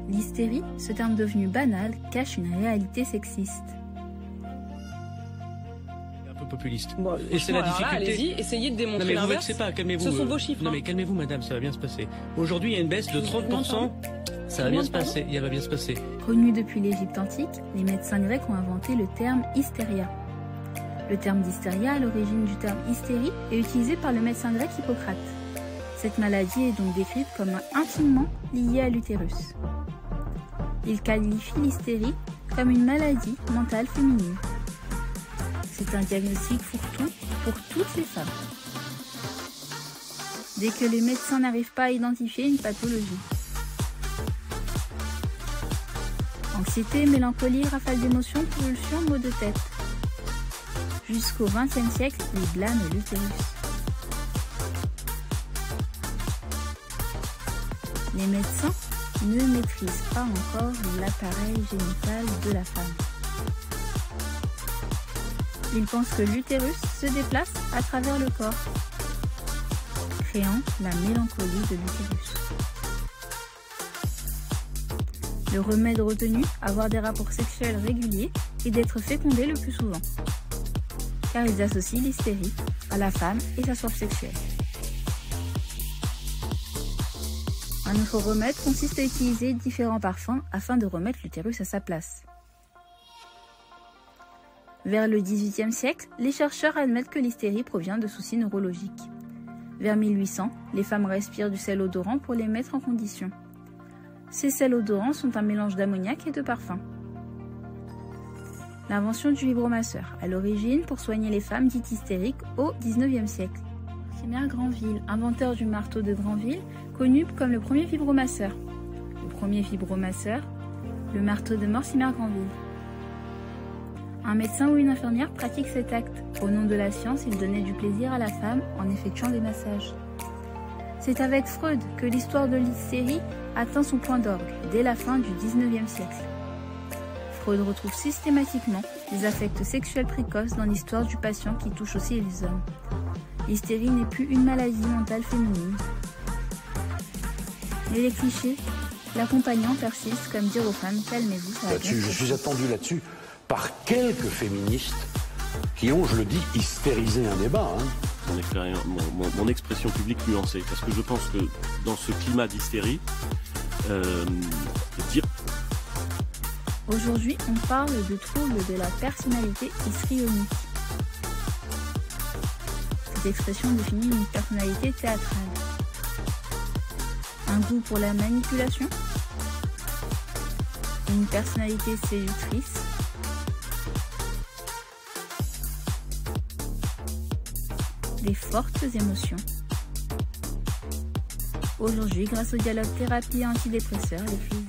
l'hystérie, ce terme devenu banal, cache une réalité sexiste. Un peu populiste. Bon, et c'est la difficulté. Allez-y, essayez de démontrer non mais vous l'inverse. vexez pas, calmez-vous. Ce sont vos chiffres. Non mais calmez-vous madame, ça va bien se passer. Aujourd'hui il y a une baisse de 30%, ça va bien se passer, il va bien se passer. Connu depuis l'Égypte antique, les médecins grecs ont inventé le terme hystéria. Le terme d'hystéria, à l'origine du terme hystérie, est utilisé par le médecin grec Hippocrate. Cette maladie est donc décrite comme intimement liée à l'utérus. Il qualifie l'hystérie comme une maladie mentale féminine. C'est un diagnostic fourre-tout pour toutes les femmes. Dès que les médecins n'arrivent pas à identifier une pathologie. Anxiété, mélancolie, rafale d'émotions, pulsions, maux de tête. Jusqu'au XXe siècle, ils blâment l'utérus. Les médecins ne maîtrisent pas encore l'appareil génital de la femme. Ils pensent que l'utérus se déplace à travers le corps, créant la mélancolie de l'utérus. Le remède retenu, avoir des rapports sexuels réguliers et d'être fécondé le plus souvent, car ils associent l'hystérie à la femme et sa soif sexuelle. Un autre remède consiste à utiliser différents parfums afin de remettre l'utérus à sa place. Vers le XVIIIe siècle, les chercheurs admettent que l'hystérie provient de soucis neurologiques. Vers 1800, les femmes respirent du sel odorant pour les mettre en condition. Ces sels odorants sont un mélange d'ammoniac et de parfum. L'invention du vibromasseur, à l'origine pour soigner les femmes dites hystériques au XIXe siècle. Mortimer Granville, inventeur du marteau de Granville, connu comme le premier vibromasseur. Le premier vibromasseur, le marteau de Mortimer Granville. Un médecin ou une infirmière pratique cet acte. Au nom de la science, il donnait du plaisir à la femme en effectuant des massages. C'est avec Freud que l'histoire de l'hystérie atteint son point d'orgue, dès la fin du XIXe siècle. Freud retrouve systématiquement des affects sexuels précoces dans l'histoire du patient qui touche aussi les hommes. L'hystérie n'est plus une maladie mentale féminine. Mais les clichés, l'accompagnant persiste comme dire aux femmes « calmez-vous, ça va bien ». Je suis attendu là-dessus par quelques féministes qui ont, je le dis, hystérisé un débat. Mon expression publique nuancée, parce que je pense que dans ce climat d'hystérie, dire... Aujourd'hui, on parle de troubles de la personnalité histrionique. Cette expression définit une personnalité théâtrale. Un goût pour la manipulation, une personnalité séductrice, des fortes émotions. Aujourd'hui, grâce au dialogue thérapie et antidépresseurs, les filles